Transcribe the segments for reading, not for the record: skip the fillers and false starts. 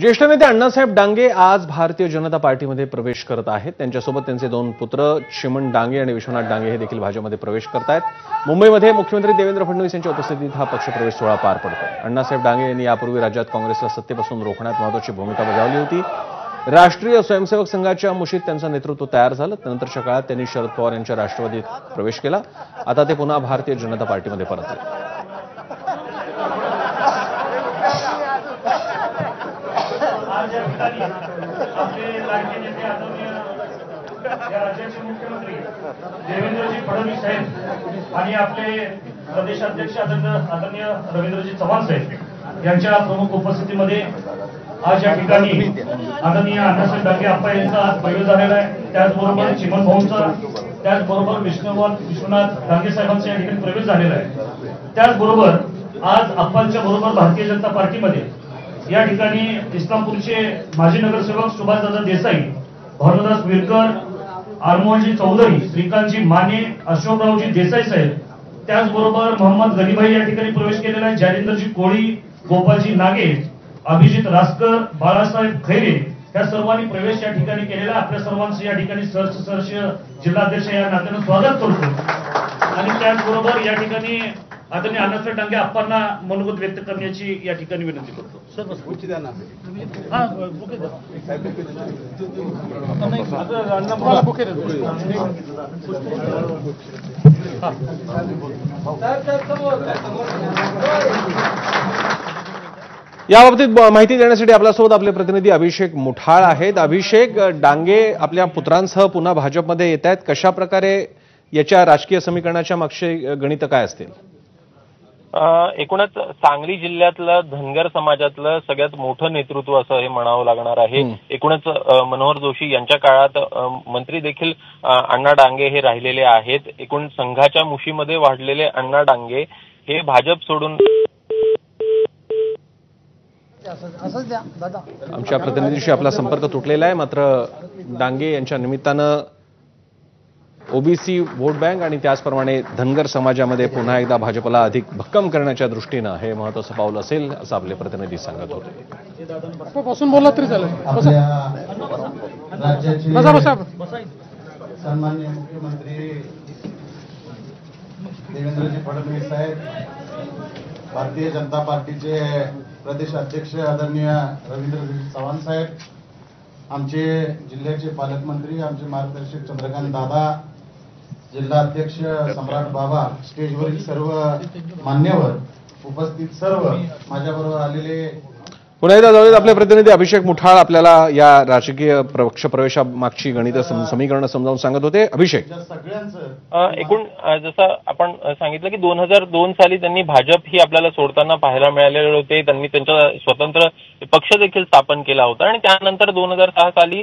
ज्येष्ठ नेते अण्णासाहेब डांगे आज भारतीय जनता पार्टीमध्ये प्रवेश करत आहेत। त्यांच्यासोबत त्यांचे दोन पुत्र चिमण डांगे आणि विश्वनाथ डांगे हे देखील भाजपमध्ये प्रवेश करत आहेत। मुंबईमध्ये मुख्यमंत्री देवेंद्र फडणवीस यांच्या उपस्थितीत हा पक्षप्रवेश सोहळा पार पडतोय। अण्णासाहेब डांगे यांनी यापूर्वी राज्यात काँग्रेसला सत्तेपासून रोखण्यात महत्त्वाची भूमिका बजावली होती। राष्ट्रीय स्वयंसेवक संघाच्या मुशीत त्यांचं नेतृत्व तयार झालं। त्यानंतरच्या काळात त्यांनी शरद पवार यांच्या राष्ट्रवादीत प्रवेश केला। आता ते पुन्हा भारतीय जनता पार्टीमध्ये परतले। राज्याचे मुख्यमंत्री देवेंद्रजी फडणवीस साहेब आणि आपले प्रदेशाध्यक्ष आदरणीय रवींद्रजी चव्हाण साहेब यांच्या प्रमुख उपस्थितीमध्ये आज या ठिकाणी आदरणीय अण्णासाहेब डांगे आप्पा यांचा आज प्रवेश झालेला आहे। त्याचबरोबर चिमण भाऊंचा, त्याचबरोबर विश्वनाथ डांगे साहेबांचा या ठिकाणी प्रवेश झालेला आहे। त्याचबरोबर आज आप्पांच्या बरोबर भारतीय जनता पार्टीमध्ये या ठिकाणी इस्लामपूरचे माजी नगरसेवक सुभाषदादा देसाई, भानुदास विरकर, आरमोहनजी चौधरी, श्रीकांतजी माने, अशोकरावजी देसाई साहेब, त्याचबरोबर मोहम्मद गलीभाई या ठिकाणी प्रवेश केलेला आहे। जालिंदरजी कोळी, गोपालजी नागे, अभिजित रासकर, बाळासाहेब खैरे या सर्वांनी प्रवेश या ठिकाणी केलेला। आपल्या सर्वांचं या ठिकाणी सहर्ष जिल्हाध्यक्ष या नात्यानं स्वागत करतो आणि त्याचबरोबर या ठिकाणी आदरणीय अण्णासाहेब डांगे आप्पांना मनोगत व्यक्त करण्याची या ठिकाणी विनंती करतो। याबाबतीत माहिती देण्यासाठी आपल्यासोबत आपले प्रतिनिधी अभिषेक मुठाळ आहेत। अभिषेक, डांगे आपल्या पुत्रांसह पुन्हा भाजपमध्ये येत आहेत। कशा प्रकारे याच्या राजकीय समीकरणाच्या मागचे गणित काय असतील? एकूणच सांगली जिल्ह्यातलं धनगर समाजातलं सगळ्यात मोठं नेतृत्व असं हे म्हणावं लागणार आहे। एकूणच मनोहर जोशी यांच्या काळात मंत्री देखील अण्णा डांगे हे राहिलेले आहेत। एकूण संघाच्या मुशीमध्ये वाढलेले अण्णा डांगे हे भाजप सोडून आमच्या प्रतिनिधीशी आपला संपर्क तुटलेला आहे। मात्र डांगे यांच्या निमित्तानं ओबीसी वोट बँक आणि त्याचप्रमाणे धनगर समाजामध्ये पुन्हा एकदा भाजपला अधिक भक्कम करण्याच्या दृष्टीनं हे महत्त्वाचं पाऊल असेल असं आपले प्रतिनिधी सांगत होते। बसून बोलला तरी चालेल। सन्माननीय मुख्यमंत्री देवेंद्रजी फडणवीस साहेब, भारतीय जनता पार्टीचे प्रदेश अध्यक्ष आदरणीय रवींद्रजी चव्हाण साहेब, आमचे जिल्ह्याचे पालकमंत्री, आमचे मार्गदर्शक चंद्रकांत दादा, जिल्हा अध्यक्ष सम्राट बाबा, स्टेजवरील सर्व मान्यवर, उपस्थित सर्व माझ्याबरोबर आलेले, पुन्हा एकदा जाऊयात आपले प्रतिनिधी अभिषेक मुठाळ आपल्याला या राजकीय पक्षप्रवेशामागची गणित समीकरण समजावून सांगत होते। अभिषेक, एकूण जसं आपण सांगितलं की 2002 साली त्यांनी भाजप ही आपल्याला सोडताना पाहायला मिळालेले होते। त्यांनी त्यांचा स्वतंत्र पक्ष देखील स्थापन केला होता आणि त्यानंतर 2006 साली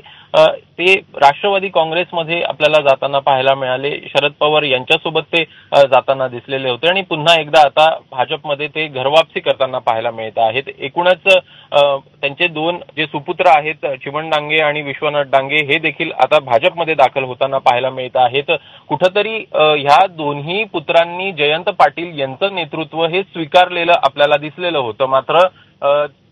ते राष्ट्रवादी काँग्रेसमध्ये आपल्याला जाताना पाहायला मिळाले। शरद पवार यांच्यासोबत ते जाताना दिसलेले होते आणि पुन्हा एकदा आता भाजपमध्ये ते घरवापसी करताना पाहायला मिळत आहेत। एकूणच त्यांचे दोन जे सुपुत्र आहेत चिमण डांगे आणि विश्वनाथ डांगे हे देखील आता भाजपमध्ये दाखल होताना पाहायला मिळत आहेत। कुठंतरी ह्या दोन्ही पुत्रांनी जयंत पाटील यांचं नेतृत्व हे स्वीकारलेलं आपल्याला दिसलेलं होतं। मात्र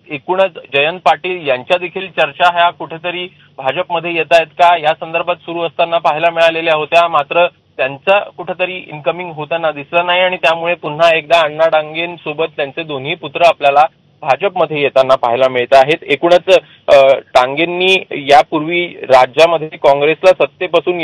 एकूणच जयंत पाटील यांच्या देखील चर्चा ह्या कुठेतरी भाजपमध्ये येत आहेत का या संदर्भात सुरू असताना पाहायला मिळालेल्या होत्या। मात्र त्यांचा कुठेतरी इन्कमिंग होताना दिसलं नाही आणि त्यामुळे पुन्हा एकदा अण्णा डांगेंसोबत त्यांचे दोन्ही पुत्र आपल्याला भाजपमध्ये येताना पाहायला मिळत आहेत। एकूणच डांगेंनी यापूर्वी राज्यामध्ये काँग्रेसला सत्तेपासून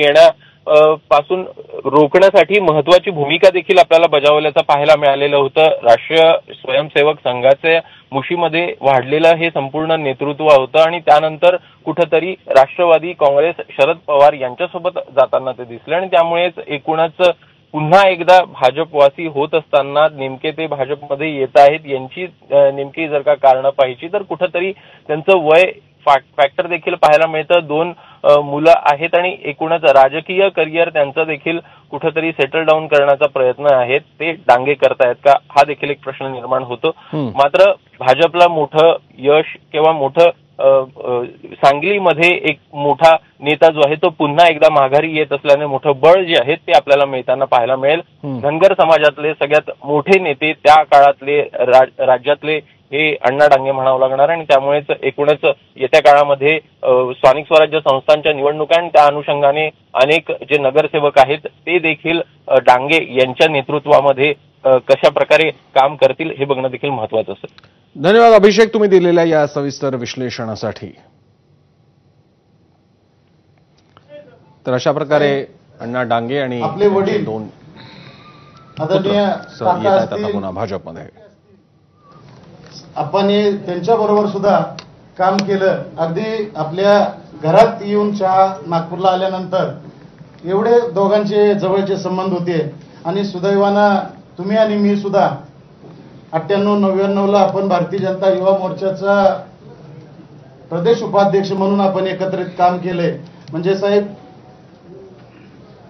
पासून रोखण्यासाठी महत्वाची भूमिका देखील आपल्याला बजावल्याचं पाहायला मिळालेलं होतं। राष्ट्रीय स्वयंसेवक संघाचे मुशीमध्ये वाढलेलं हे संपूर्ण नेतृत्व होतं आणि त्यानंतर कुठंतरी राष्ट्रवादी काँग्रेस शरद पवार यांच्यासोबत जाताना ते दिसले आणि त्यामुळेच एकूणच पुन्हा एकदा भाजपवासी होत असताना नेमके ते भाजपमध्ये येत आहेत यांची नेमकी जर का कारणं पाहिजे तर कुठंतरी त्यांचं वय फॅक्टर देखील पाहायला मिळतं। दोन मुलं आहेत आणि एकूणच राजकीय करिअर त्यांचं देखील कुठंतरी सेटल डाऊन करण्याचा प्रयत्न आहेत ते डांगे करतायत का हा देखील एक प्रश्न निर्माण होतो। मात्र भाजपला मोठं यश किंवा मोठं सांगलीमध्ये एक मोठा नेता जो आहे तो पुन्हा एकदा माघारी येत असल्याने मोठं बळ जे आहे ते आपल्याला मिळताना पाहायला मिळेल. धनगर समाजातले सगळ्यात मोठे नेते त्या काळातले राज्यातले हे अण्णा डांगे म्हणावं लागणार आणि त्यामुळेच एकूणच येत्या काळामध्ये स्थानिक स्वराज्य संस्थांच्या निवडणुका आणि त्या अनुषंगाने अनेक जे नगरसेवक आहेत ते देखील डांगे यांच्या नेतृत्वामध्ये कशा प्रकारे काम करतील हे बघणं देखील महत्वाचं असेल. धन्यवाद अभिषेक, तुम्ही दिलेल्या या सविस्तर विश्लेषणासाठी. तर अशा प्रकारे अण्णा डांगे आणि आपले वडील दोन आदरणीय येत आहेत आता पुन्हा भाजपमध्ये. आपण त्यांच्या बरोबर सुद्धा काम केलं. अगदी आपल्या घरात येऊन चहा नागपूरला आल्यानंतर एवढे दोघांचे जवळचे संबंध होते आणि सुदैवानं तुम्ही आणि मी सुद्धा 98-99ला आपण भारतीय जनता युवा मोर्चाचा प्रदेश उपाध्यक्ष म्हणून आपण एकत्रित काम केलंय. म्हणजे साहेब,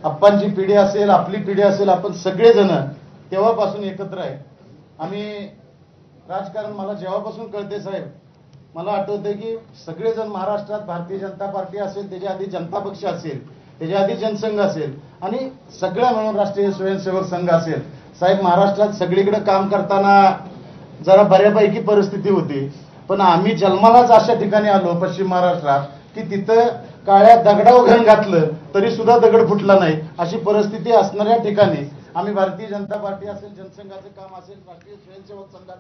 आप्पांची पिढी असेल, आपली पिढी असेल, आपण सगळेजण तेव्हापासून एकत्र आहे. आम्ही राजकारण मला जेव्हापासून कळते साहेब, मला आठवतंय की सगळेजण महाराष्ट्रात भारतीय जनता पार्टी असेल, त्याच्या आधी जनता पक्ष असेल, त्याच्या आधी जनसंघ असेल आणि सगळ्या मिळून राष्ट्रीय स्वयंसेवक संघ असेल. साहेब, महाराष्ट्रात सगळीकडे काम करताना जरा बऱ्यापैकी परिस्थिती होती, पण आम्ही जन्मालाच अशा ठिकाणी आलो पश्चिम महाराष्ट्रात की तिथं काळ्या दगडावर घण घातलं तरी सुद्धा दगड फुटला नाही अशी परिस्थिती असणाऱ्या ठिकाणी आम्ही भारतीय जनता पार्टी असेल, जनसंघाचं काम असेल, राष्ट्रीय स्वयंसेवक संघाचं